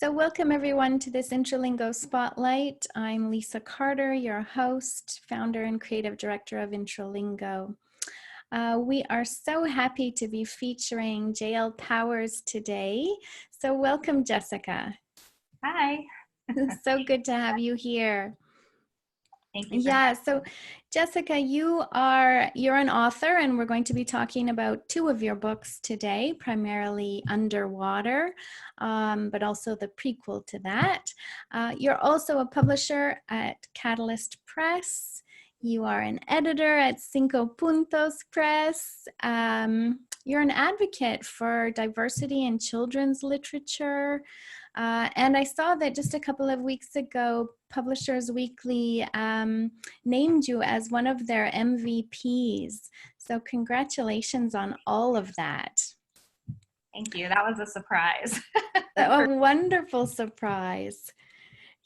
So welcome everyone to this Intralingo Spotlight. I'm Lisa Carter, your host, founder and creative director of Intralingo. We are so happy to be featuring JL Powers today. So welcome, Jessica. Hi. So good to have you here. Thank you. So Jessica, you're an author, and we're going to be talking about two of your books today, primarily Underwater, but also the prequel to that. You're also a publisher at Catalyst Press. You are an editor at Cinco Puntos Press. You're an advocate for diversity in children's literature. And I saw that just a couple of weeks ago, Publishers Weekly named you as one of their MVPs. So congratulations on all of that. Thank you. That was a surprise. A wonderful surprise.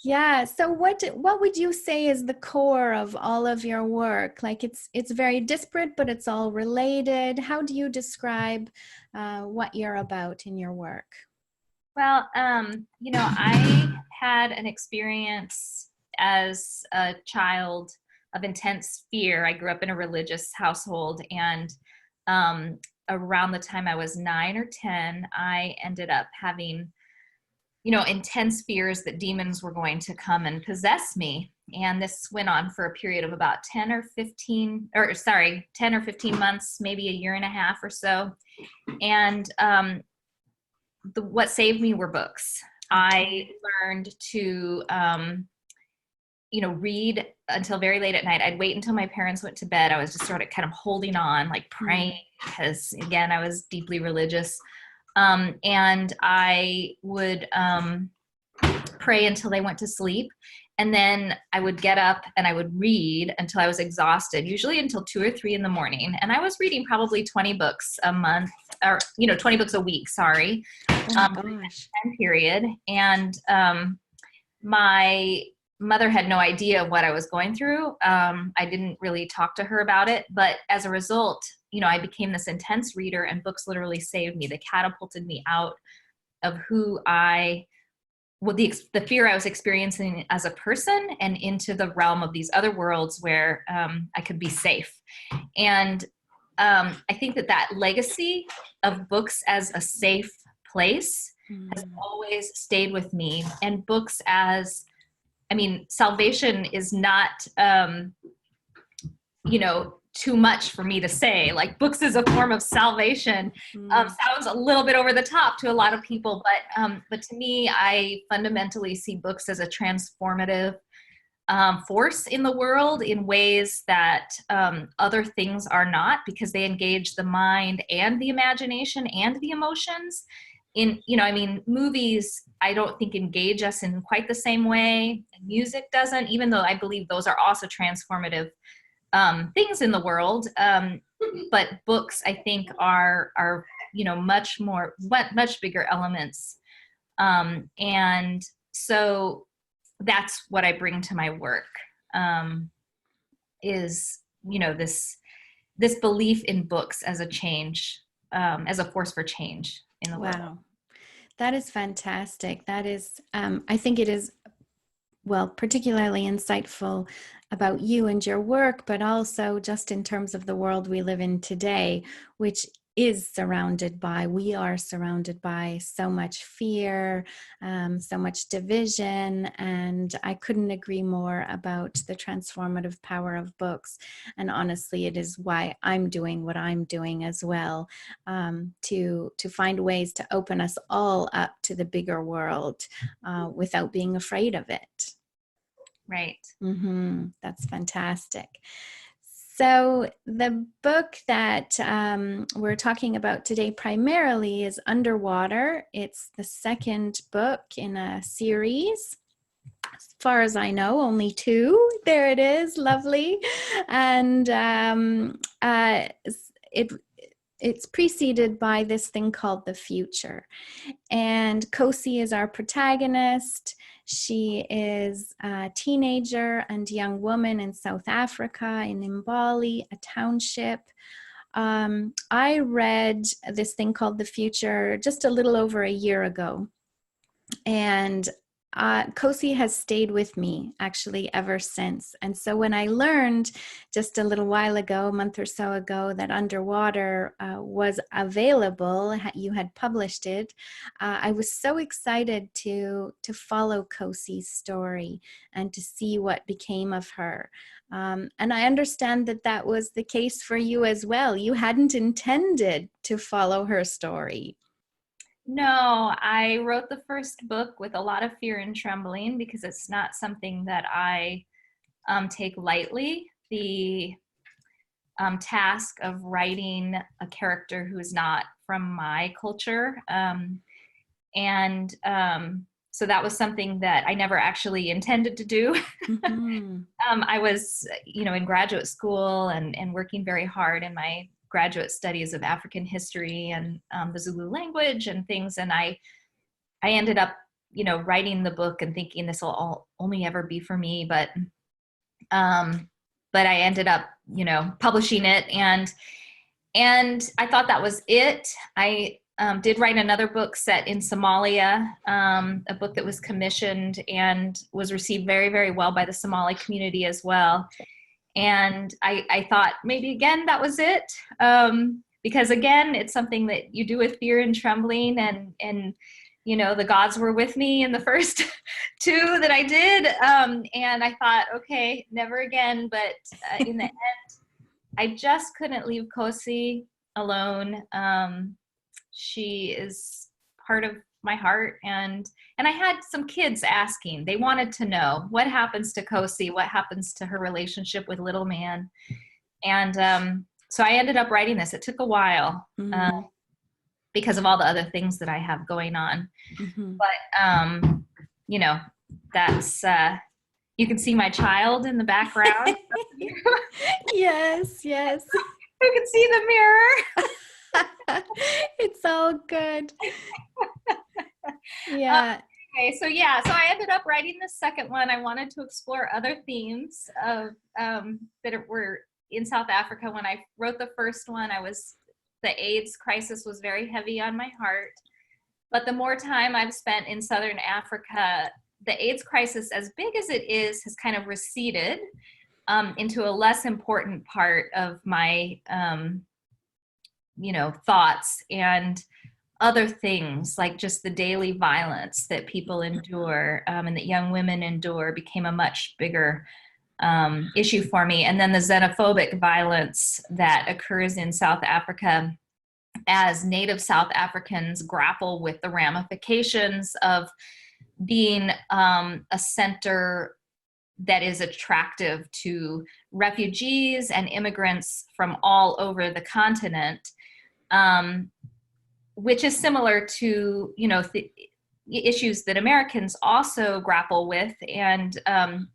Yeah. So what would you say is the core of all of your work? Like it's very disparate, but it's all related. How do you describe what you're about in your work? Well, I had an experience as a child of intense fear. I grew up in a religious household, and around the time I was 9 or 10, I ended up having, intense fears that demons were going to come and possess me. And this went on for a period of about 10 or 15 months, maybe a year and a half or so. And what saved me were books. I learned to, read until very late at night. I'd wait until my parents went to bed. I was just sort of kind of holding on, like praying, because again, I was deeply religious. And I would pray until they went to sleep. And then I would get up and I would read until I was exhausted, usually until 2 or 3 in the morning. And I was reading probably 20 books a month, or 20 books a week, sorry. Time period. And my mother had no idea what I was going through. I didn't really talk to her about it, but as a result, I became this intense reader, and books literally saved me. They catapulted me out of the fear I was experiencing as a person, and into the realm of these other worlds where I could be safe. And I think that legacy of books as a safe place has always stayed with me. And books salvation is not, too much for me to say. Like, books is a form of salvation sounds a little bit over the top to a lot of people, but to me, I fundamentally see books as a transformative force in the world in ways that other things are not, because they engage the mind and the imagination and the emotions. Movies, I don't think engage us in quite the same way. Music doesn't, even though I believe those are also transformative things in the world. But books, I think, are much bigger elements. And so that's what I bring to my work, is, this belief in books as a change, as a force for change in the world. Wow. That is fantastic. That is, I think it is, particularly insightful about you and your work, but also just in terms of the world we live in today, which we are surrounded by so much fear, so much division, and I couldn't agree more about the transformative power of books. And honestly, it is why I'm doing what I'm doing as well, to find ways to open us all up to the bigger world without being afraid of it. Right. That's fantastic. So the book that we're talking about today primarily is Underwater. It's the second book in a series. As far as I know, only 2. There it is, lovely. And it's preceded by this thing called The Future. And Kosi is our protagonist. She is a teenager and young woman in South Africa, in Mbali, a township. I read this thing called The Future just a little over a year ago. And Kosi has stayed with me actually ever since. And so when I learned just a little while ago, a month or so ago, that Underwater was available, you had published it, I was so excited to follow Kosi's story and to see what became of her. And I understand that that was the case for you as well. You hadn't intended to follow her story. No, I wrote the first book with a lot of fear and trembling because it's not something that I take lightly. The task of writing a character who is not from my culture. And so that was something that I never actually intended to do. Mm-hmm. I was, in graduate school and working very hard in my graduate studies of African history and the Zulu language and things. And I ended up, writing the book and thinking this will only ever be for me. But I ended up, publishing it, and I thought that was it. I did write another book set in Somalia, a book that was commissioned and was received very, very well by the Somali community as well. And I thought maybe again that was it, because again it's something that you do with fear and trembling, and the gods were with me in the first two that I did, and I thought, okay, never again. But in the end, I just couldn't leave Kosi alone. She is part of my heart, and I had some kids asking. They wanted to know what happens to Kosi, what happens to her relationship with Little Man, and so I ended up writing this. It took a while. Mm-hmm. Because of all the other things that I have going on. Mm-hmm. But, that's, you can see my child in the background. Yes, yes. You can see the mirror. It's all good. Yeah. Okay, so I ended up writing the second one. I wanted to explore other themes of that were in South Africa. When I wrote the first one, the AIDS crisis was very heavy on my heart. But the more time I've spent in Southern Africa, the AIDS crisis, as big as it is, has kind of receded into a less important part of my, thoughts, and other things like just the daily violence that people endure, and that young women endure became a much bigger issue for me. And then the xenophobic violence that occurs in South Africa as Native South Africans grapple with the ramifications of being a center that is attractive to refugees and immigrants from all over the continent, which is similar to, issues that Americans also grapple with. And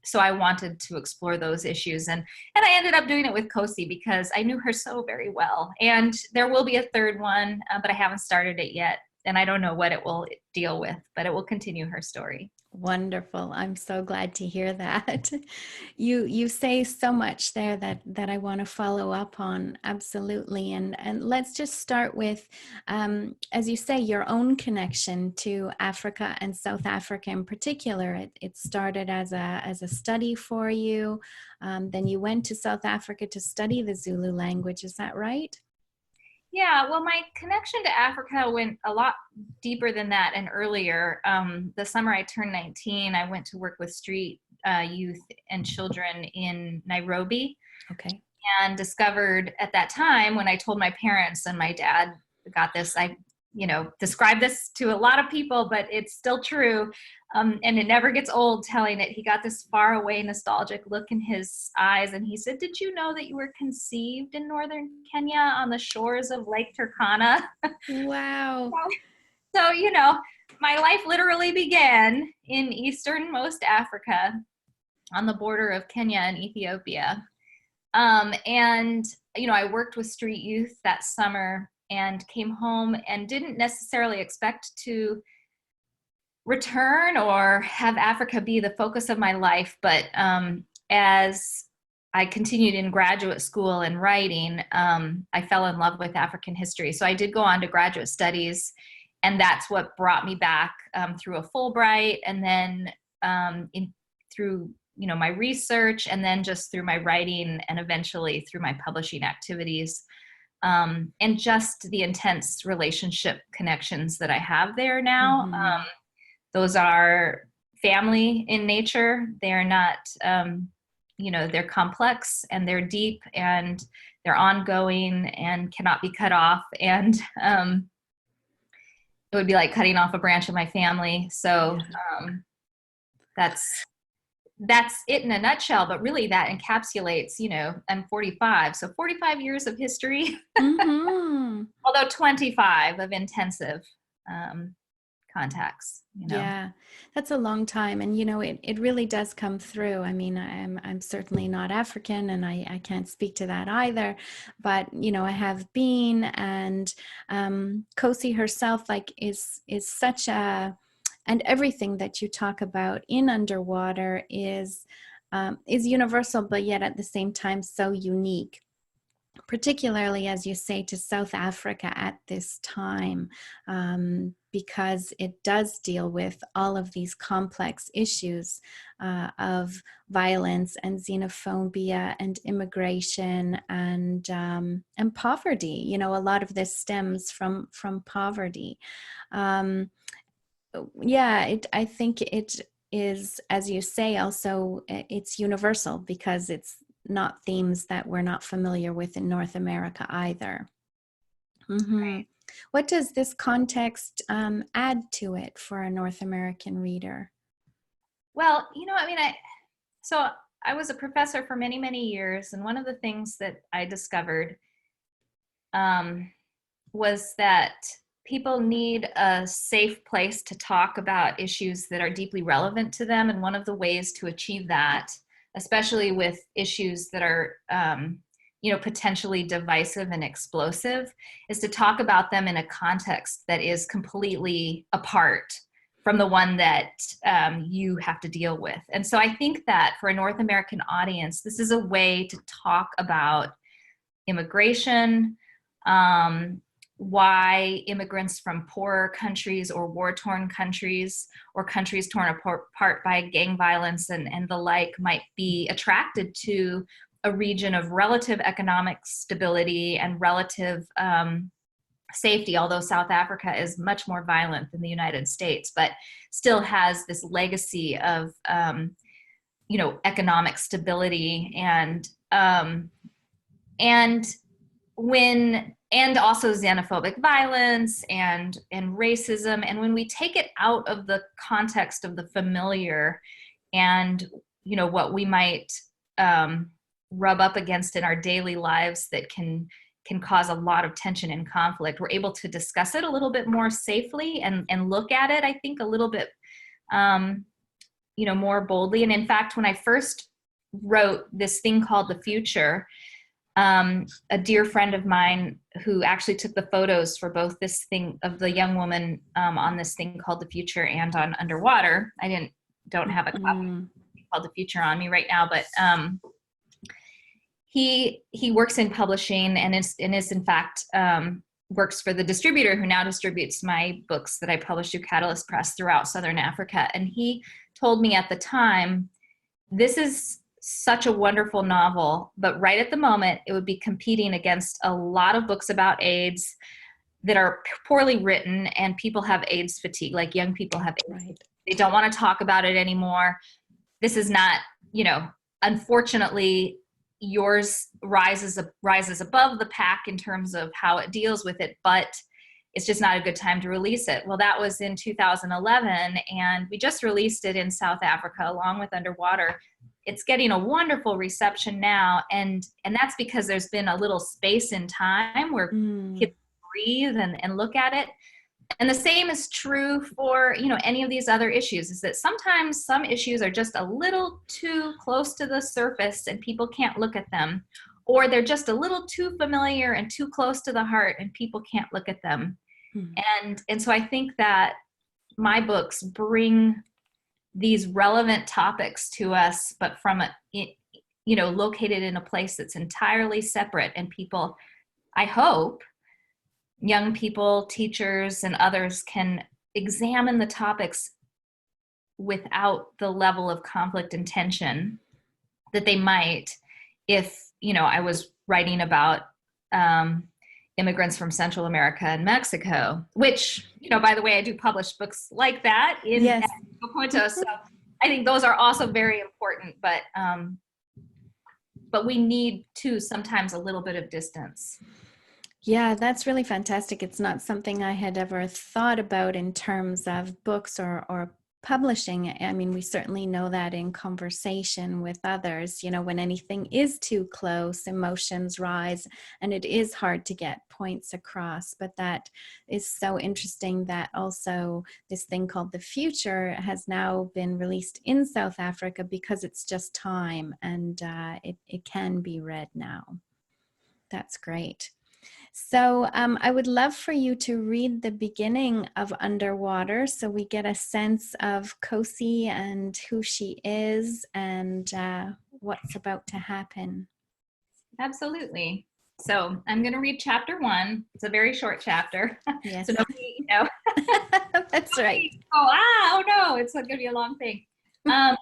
so I wanted to explore those issues. And I ended up doing it with Kosi because I knew her so very well. And there will be a third one, but I haven't started it yet. And I don't know what it will deal with, but it will continue her story. Wonderful. I'm so glad to hear that. You say so much there that I want to follow up on. Absolutely. And let's just start with, as you say, your own connection to Africa and South Africa in particular. It started as a study for you. Then you went to South Africa to study the Zulu language. Is that right? Yeah, well, my connection to Africa went a lot deeper than that and earlier. The summer I turned 19, I went to work with street youth and children in Nairobi. Okay. And discovered at that time, when I told my parents, and my dad got this, I described this to a lot of people, but it's still true. And it never gets old telling it. He got this far away nostalgic look in his eyes, and he said, "Did you know that you were conceived in northern Kenya on the shores of Lake Turkana?" Wow. So, my life literally began in easternmost Africa on the border of Kenya and Ethiopia. And I worked with street youth that summer and came home and didn't necessarily expect to return or have Africa be the focus of my life. But as I continued in graduate school and writing, I fell in love with African history. So I did go on to graduate studies And that's what brought me back through a Fulbright, and then through my research, and then just through my writing, and eventually through my publishing activities, and just the intense relationship connections that I have there now. Mm-hmm. Those are family in nature. They're not, they're complex, and they're deep, and they're ongoing, and cannot be cut off. And it would be like cutting off a branch of my family. So that's it in a nutshell. But really, that encapsulates, I'm 45, so 45 years of history, Mm-hmm. although 25 of intensive contacts. Yeah, that's a long time. And, it really does come through. I mean, I'm certainly not African, and I can't speak to that either. But, I have been, and Kosi herself, like, is such and everything that you talk about in underwater is universal, but yet at the same time so unique, particularly, as you say, to South Africa at this time, because it does deal with all of these complex issues of violence and xenophobia and immigration and poverty. A lot of this stems from poverty. I think it is, as you say, also it's universal, because it's not themes that we're not familiar with in North America either. Mm-hmm. Right. What does this context add to it for a North American reader? Well, so I was a professor for many, many years, and one of the things that I discovered was that people need a safe place to talk about issues that are deeply relevant to them. And one of the ways to achieve that, especially with issues that are, potentially divisive and explosive, is to talk about them in a context that is completely apart from the one that you have to deal with. And so I think that for a North American audience, this is a way to talk about immigration, why immigrants from poorer countries or war-torn countries or countries torn apart by gang violence and the like might be attracted to a region of relative economic stability and relative safety, although South Africa is much more violent than the United States, but still has this legacy of, economic stability and also xenophobic violence and racism. And when we take it out of the context of the familiar and, what we might rub up against in our daily lives that can cause a lot of tension and conflict, we're able to discuss it a little bit more safely and look at it, I think, a little bit, more boldly. And in fact, when I first wrote this thing called The Future, a dear friend of mine who actually took the photos for both this thing of the young woman on this thing called The Future and on Underwater. I don't have a copy called The Future on me right now, but he works in publishing and is in fact works for the distributor who now distributes my books that I published through Catalyst Press throughout Southern Africa. And he told me at the time, this is such a wonderful novel, but right at the moment, it would be competing against a lot of books about AIDS that are poorly written, and people have AIDS fatigue, like young people have AIDS. Right. They don't want to talk about it anymore. This is not, unfortunately, yours rises above the pack in terms of how it deals with it, but it's just not a good time to release it. Well, that was in 2011, and we just released it in South Africa along with Underwater. It's getting a wonderful reception now, and that's because there's been a little space in time where kids breathe and look at it. And the same is true for, any of these other issues, is that sometimes some issues are just a little too close to the surface and people can't look at them, or they're just a little too familiar and too close to the heart and people can't look at them. And so I think that my books bring these relevant topics to us, but from located in a place that's entirely separate, and people, I hope, young people, teachers, and others can examine the topics without the level of conflict and tension that they might if, I was writing about immigrants from Central America and Mexico, which, by the way, I do publish books like that in Yes. Punto. So I think those are also very important, but we need to sometimes a little bit of distance. Yeah, that's really fantastic. It's not something I had ever thought about in terms of books or publishing. I mean, we certainly know that in conversation with others, when anything is too close, emotions rise and it is hard to get points across. But that is so interesting that also this thing called The Future has now been released in South Africa because it's just time, and it can be read now. That's great. So I would love for you to read the beginning of Underwater so we get a sense of Kosi and who she is and what's about to happen. Absolutely. So I'm going to read chapter 1. It's a very short chapter. Yes. So nobody, That's right. Oh no, it's going to be a long thing. So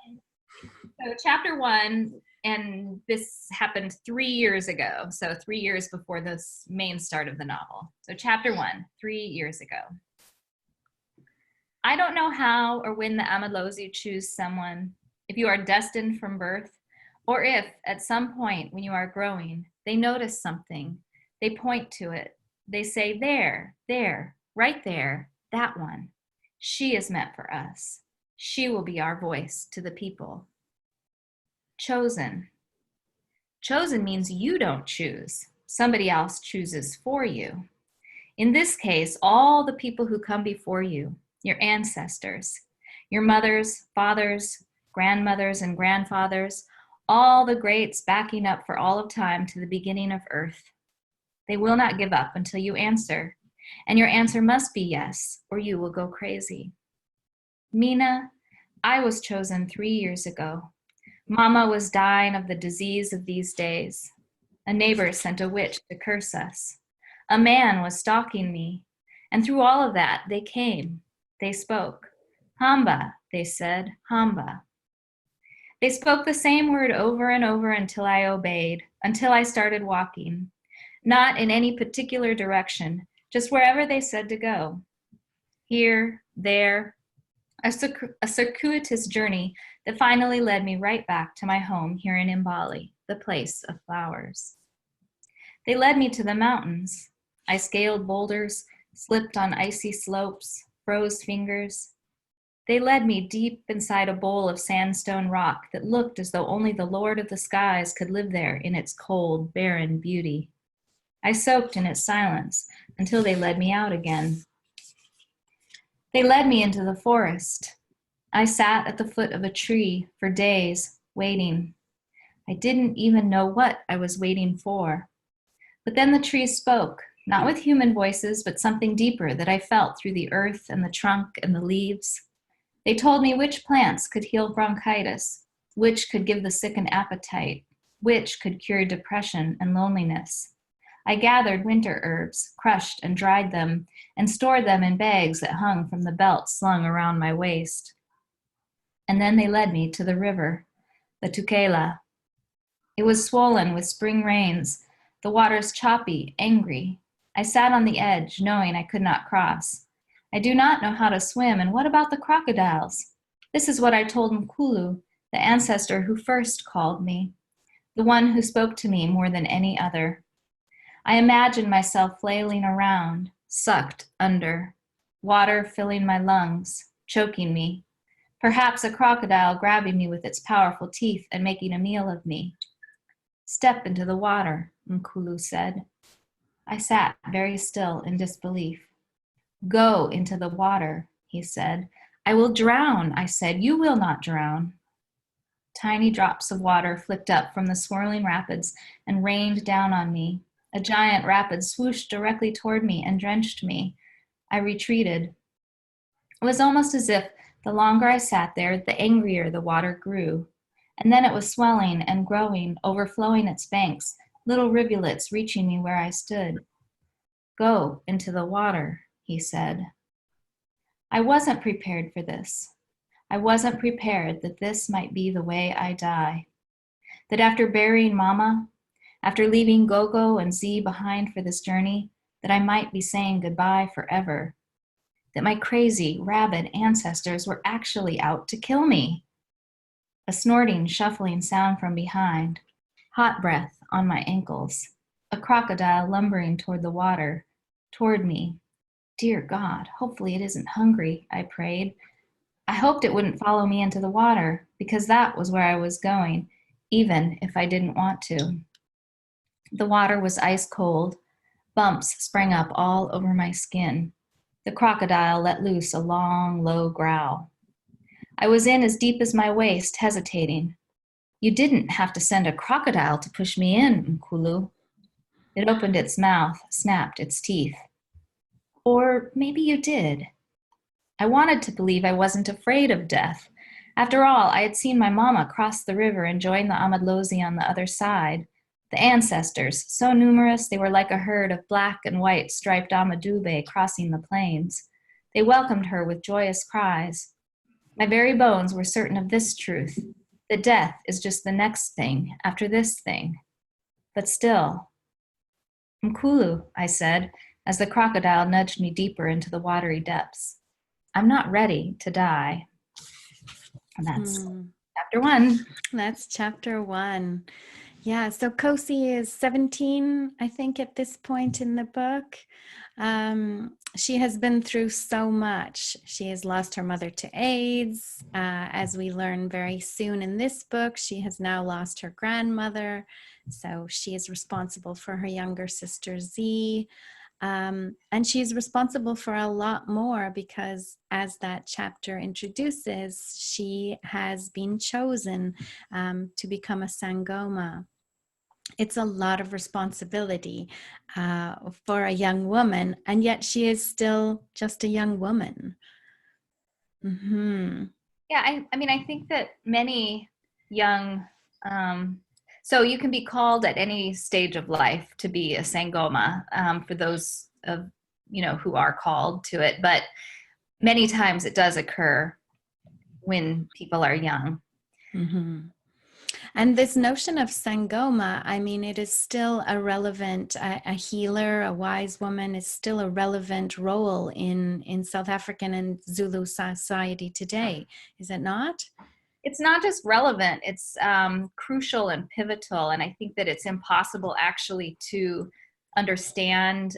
chapter 1, and this happened 3 years ago. So 3 years before this main start of the novel. So chapter 1, 3 years ago. I don't know how or when the Amalozi choose someone, if you are destined from birth, or if at some point when you are growing, they notice something, they point to it, they say, there, right there, that one. She is meant for us. She will be our voice to the people. Chosen. Chosen means you don't choose. Somebody else chooses for you. In this case, all the people who come before you, your ancestors, your mothers, fathers, grandmothers, and grandfathers, all the greats backing up for all of time to the beginning of earth. They will not give up until you answer, and your answer must be yes, or you will go crazy. Mina, I was chosen 3 years ago. Mama was dying of the disease of these days. A neighbor sent a witch to curse us. A man was stalking me, and through all of that, they came. They spoke. Hamba, they said, Hamba. They spoke the same word over and over until I obeyed, until I started walking. Not in any particular direction, just wherever they said to go. Here, there, a circuitous journey that finally led me right back to my home here in Mbali, the place of flowers. They led me to the mountains. I scaled boulders, slipped on icy slopes, froze fingers. They led me deep inside a bowl of sandstone rock that looked as though only the Lord of the skies could live there in its cold, barren beauty. I soaked in its silence until they led me out again. They led me into the forest. I sat at the foot of a tree for days, waiting. I didn't even know what I was waiting for. But then the trees spoke, not with human voices, but something deeper that I felt through the earth and the trunk and the leaves. They told me which plants could heal bronchitis, which could give the sick an appetite, which could cure depression and loneliness. I gathered winter herbs, crushed and dried them, and stored them in bags that hung from the belt slung around my waist. And then they led me to the river, the Tukela. It was swollen with spring rains, the waters choppy, angry. I sat on the edge, knowing I could not cross. I do not know how to swim, and what about the crocodiles? This is what I told Nkulu, the ancestor who first called me, the one who spoke to me more than any other. I imagined myself flailing around, sucked under, water filling my lungs, choking me. Perhaps a crocodile grabbing me with its powerful teeth and making a meal of me. Step into the water, Nkulu said. I sat very still in disbelief. Go into the water, he said. I will drown, I said. You will not drown. Tiny drops of water flicked up from the swirling rapids and rained down on me. A giant rapid swooshed directly toward me and drenched me. I retreated. It was almost as if the longer I sat there, the angrier the water grew. And then it was swelling and growing, overflowing its banks, little rivulets reaching me where I stood. Go into the water, he said. I wasn't prepared for this. I wasn't prepared that this might be the way I die. That after burying Mama, after leaving Gogo and Z behind for this journey, that I might be saying goodbye forever. That my crazy, rabid ancestors were actually out to kill me. A snorting, shuffling sound from behind, hot breath on my ankles, a crocodile lumbering toward the water, toward me. Dear God, hopefully it isn't hungry, I prayed. I hoped it wouldn't follow me into the water, because that was where I was going, even if I didn't want to. The water was ice cold. Bumps sprang up all over my skin. The crocodile let loose a long, low growl. I was in as deep as my waist, hesitating. You didn't have to send a crocodile to push me in, Nkulu. It opened its mouth, snapped its teeth. Or maybe you did. I wanted to believe I wasn't afraid of death. After all, I had seen my mama cross the river and join the Amadlozi on the other side. The ancestors, so numerous they were like a herd of black and white striped Amadube crossing the plains. They welcomed her with joyous cries. My very bones were certain of this truth, that death is just the next thing after this thing. But still, Nkulu, I said, as the crocodile nudged me deeper into the watery depths. I'm not ready to die. And that's chapter 1. That's chapter 1. Yeah, so Kosi is 17, I think, at this point in the book. She has been through so much. She has lost her mother to AIDS. As we learn very soon in this book, she has now lost her grandmother. So she is responsible for her younger sister, Z. And she's responsible for a lot more because, as that chapter introduces, she has been chosen to become a Sangoma. It's a lot of responsibility for a young woman, and yet she is still just a young woman. Mm-hmm. Yeah, I mean, I think that many young, so you can be called at any stage of life to be a Sangoma, for those of, who are called to it, but many times it does occur when people are young. Mm-hmm. And this notion of Sangoma, I mean, it is still a relevant, a healer, a wise woman is still a relevant role in South African and Zulu society today, is it not? It's not just relevant, it's crucial and pivotal. And I think that it's impossible actually to understand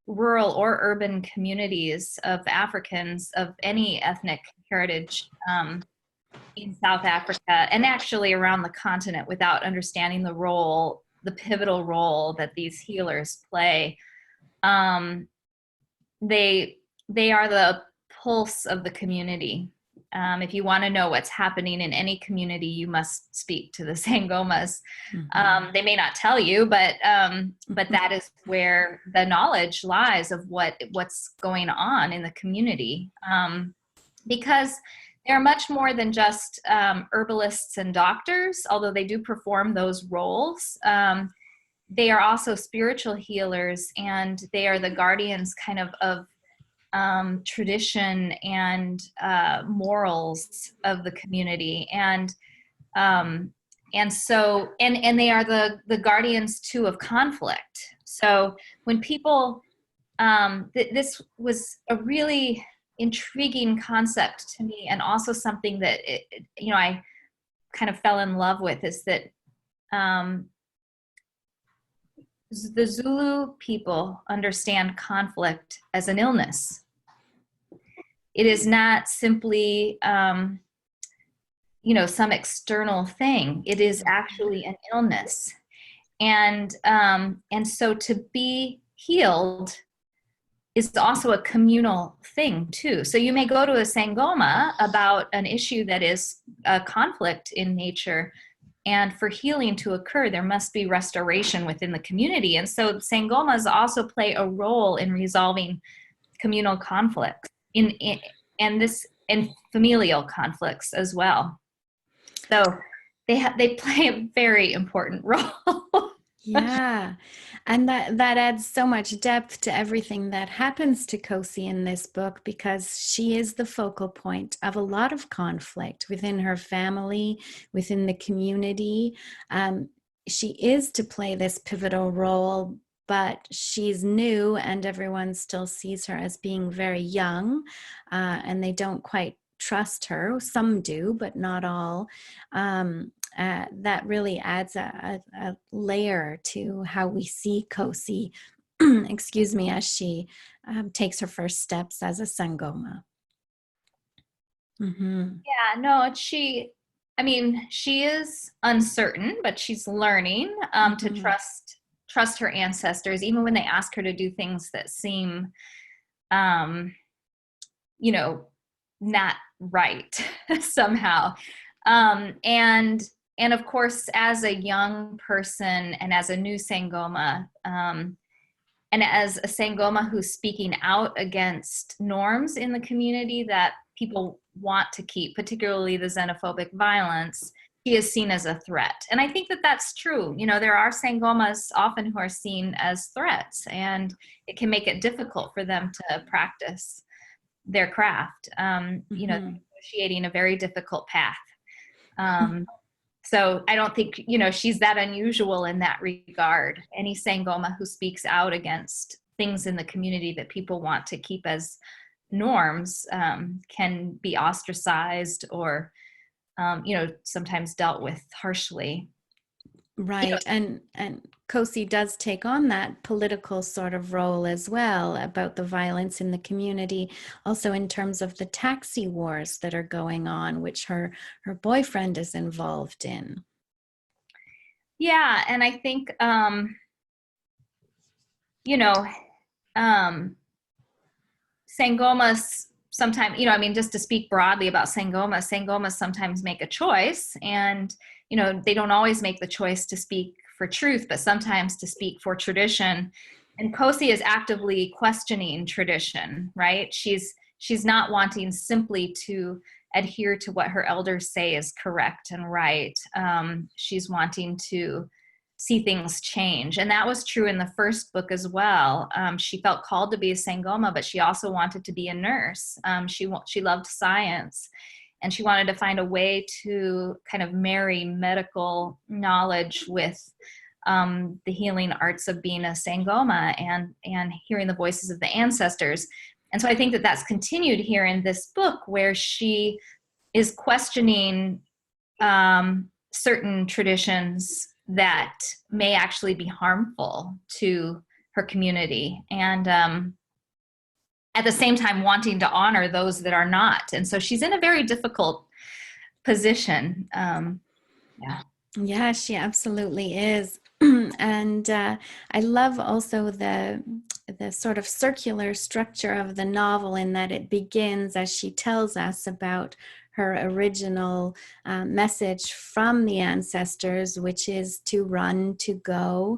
rural or urban communities of Africans of any ethnic heritage in South Africa and actually around the continent without understanding the role, the pivotal role that these healers play. They are the pulse of the community. If you want to know what's happening in any community, you must speak to the Sangomas. Mm-hmm. They may not tell you, but that is where the knowledge lies of what's going on in the community. Because they're much more than just herbalists and doctors, although they do perform those roles. They are also spiritual healers, and they are the guardians kind of tradition and morals of the community. And so they are the guardians too of conflict. So when people, this was a really intriguing concept to me, and also something that I kind of fell in love with, is that the Zulu people understand conflict as an illness. It is not simply some external thing. It is actually an illness, and so to be healed is also a communal thing too. So you may go to a Sangoma about an issue that is a conflict in nature, and for healing to occur, there must be restoration within the community. And so Sangomas also play a role in resolving communal conflicts and familial conflicts as well. So they play a very important role. Yeah. And that adds so much depth to everything that happens to Kosi in this book, because she is the focal point of a lot of conflict within her family, within the community. Um, she is to play this pivotal role, but she's new and everyone still sees her as being very young, and they don't quite trust her. Some do, but not all. That really adds a layer to how we see Kosi, excuse me, as she takes her first steps as a Sangoma. Mm-hmm. Yeah, no, I mean, she is uncertain, but she's learning to Mm-hmm. trust her ancestors, even when they ask her to do things that seem, um, you know, not right somehow. Um, and and of course, as a young person and as a new Sangoma, and as a Sangoma who's speaking out against norms in the community that people want to keep, particularly the xenophobic violence, she is seen as a threat. And I think that that's true. You know, there are Sangomas often who are seen as threats, and it can make it difficult for them to practice their craft. Mm-hmm. Negotiating a very difficult path. Um, so I don't think, she's that unusual in that regard. Any Sangoma who speaks out against things in the community that people want to keep as norms can be ostracized or, sometimes dealt with harshly. Right. And Kosi does take on that political sort of role as well, about the violence in the community, also in terms of the taxi wars that are going on, which her boyfriend is involved in. Yeah, and I think, you know, um, Sangomas sometimes, I mean, just to speak broadly about Sangomas sometimes make a choice, and, they don't always make the choice to speak for truth, but sometimes to speak for tradition. And Kosi is actively questioning tradition, right? She's not wanting simply to adhere to what her elders say is correct and right. She's wanting to see things change. And that was true in the first book as well. She felt called to be a Sangoma, but she also wanted to be a nurse. She loved science, and she wanted to find a way to kind of marry medical knowledge with the healing arts of being a Sangoma and hearing the voices of the ancestors. And so I think that that's continued here in this book, where she is questioning certain traditions that may actually be harmful to her community, and at the same time wanting to honor those that are not. And so she's in a very difficult position. Yeah. Yeah, she absolutely is. And I love also the sort of circular structure of the novel, in that it begins as she tells us about her original message from the ancestors, which is to run, to go,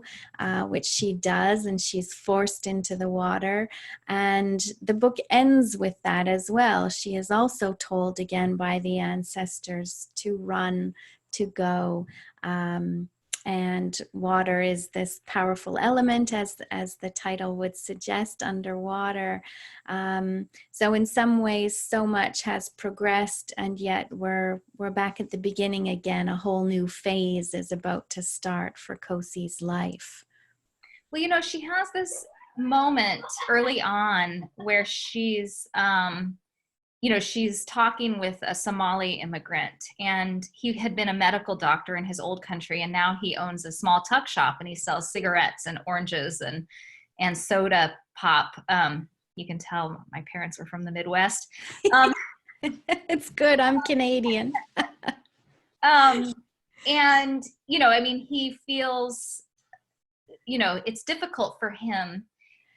which she does, and she's forced into the water. And the book ends with that as well. She is also told again by the ancestors to run, to go. Um, and water is this powerful element, as the title would suggest, underwater. So in some ways, so much has progressed, and yet we're back at the beginning again. A whole new phase is about to start for Kosi's life. Well, she has this moment early on where she's talking with a Somali immigrant, and he had been a medical doctor in his old country, and now he owns a small tuck shop, and he sells cigarettes and oranges and soda pop. You can tell my parents were from the Midwest. It's good. I'm Canadian. Um, and I mean, he feels, it's difficult for him.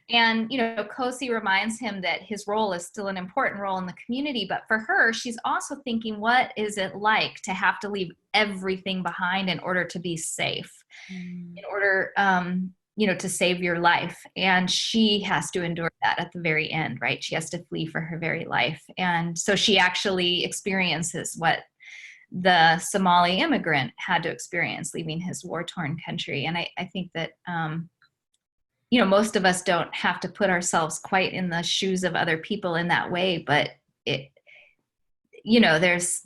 And, Kosi reminds him that his role is still an important role in the community. But for her, she's also thinking, what is it like to have to leave everything behind in order to be safe, in order, to save your life? And she has to endure that at the very end, right? She has to flee for her very life. And so she actually experiences what the Somali immigrant had to experience leaving his war-torn country. And I think that, most of us don't have to put ourselves quite in the shoes of other people in that way, but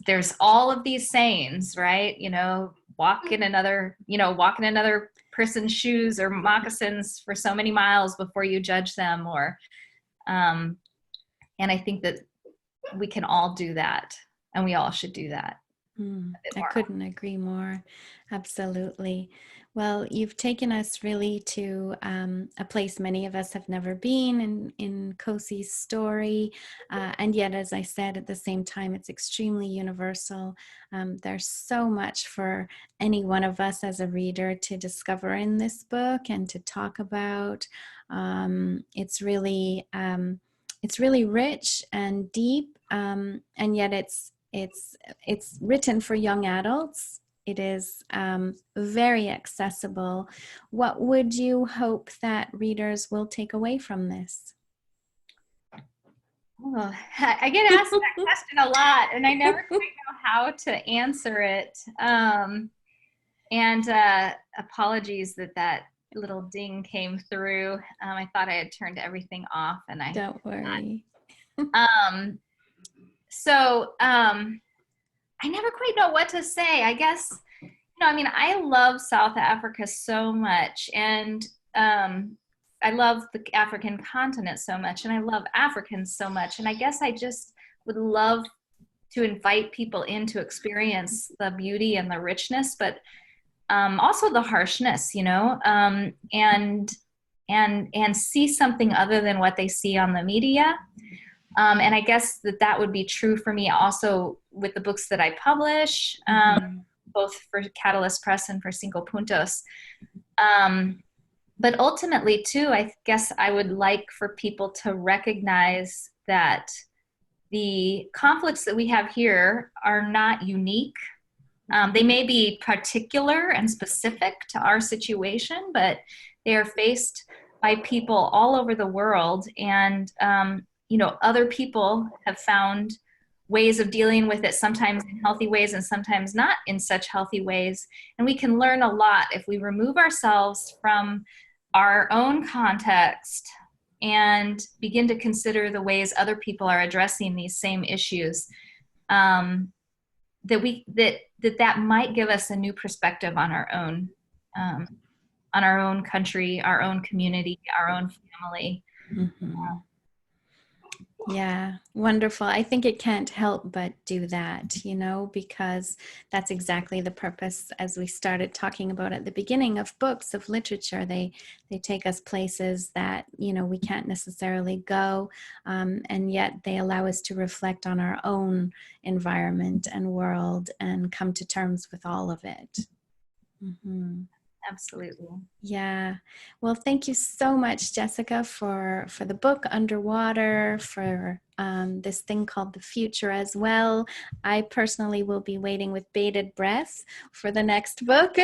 there's all of these sayings, right? Walk in another person's shoes or moccasins for so many miles before you judge them, and I think that we can all do that, and we all should do that. I couldn't agree more. Absolutely. Well, you've taken us really to a place many of us have never been in Kosi's story. And yet, as I said, at the same time, it's extremely universal. There's so much for any one of us as a reader to discover in this book and to talk about. It's really rich and deep, and yet it's written for young adults. It is very accessible. What would you hope that readers will take away from this? Oh, I get asked that question a lot, and I never quite know how to answer it. And apologies that little ding came through. I thought I had turned everything off, and I don't worry. So I never quite know what to say. I guess, I love South Africa so much, and I love the African continent so much, and I love Africans so much. And I guess I just would love to invite people in to experience the beauty and the richness, but also the harshness, and see something other than what they see on the media. And I guess that would be true for me also with the books that I publish, both for Catalyst Press and for Cinco Puntos. But ultimately, too, I guess I would like for people to recognize that the conflicts that we have here are not unique. They may be particular and specific to our situation, but they are faced by people all over the world. And other people have found ways of dealing with it, sometimes in healthy ways and sometimes not in such healthy ways. And we can learn a lot if we remove ourselves from our own context and begin to consider the ways other people are addressing these same issues. That might give us a new perspective on our own country, our own community, our own family. Yeah, wonderful. I think it can't help but do that, because that's exactly the purpose, as we started talking about at the beginning, of books, of literature. They take us places that, we can't necessarily go, and yet they allow us to reflect on our own environment and world and come to terms with all of it. Absolutely. Yeah. Well, thank you so much, Jessica, for the book Underwater, for this thing called The Future as well. I personally will be waiting with bated breath for the next book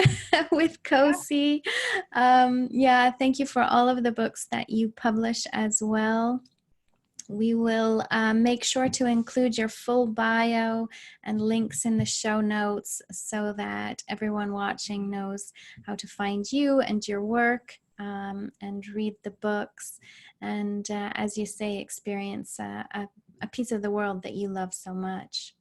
with Kosi. Thank you for all of the books that you publish as well. We will make sure to include your full bio and links in the show notes so that everyone watching knows how to find you and your work, and read the books, and as you say, experience a piece of the world that you love so much.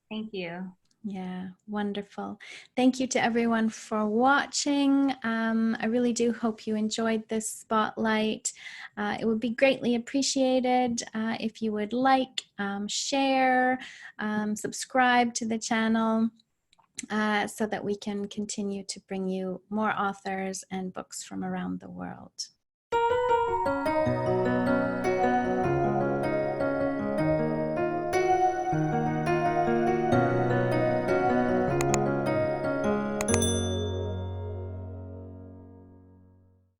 Thank you. Yeah, wonderful. Thank you to everyone for watching. I really do hope you enjoyed this spotlight. It would be greatly appreciated if you would like, share, subscribe to the channel, so that we can continue to bring you more authors and books from around the world.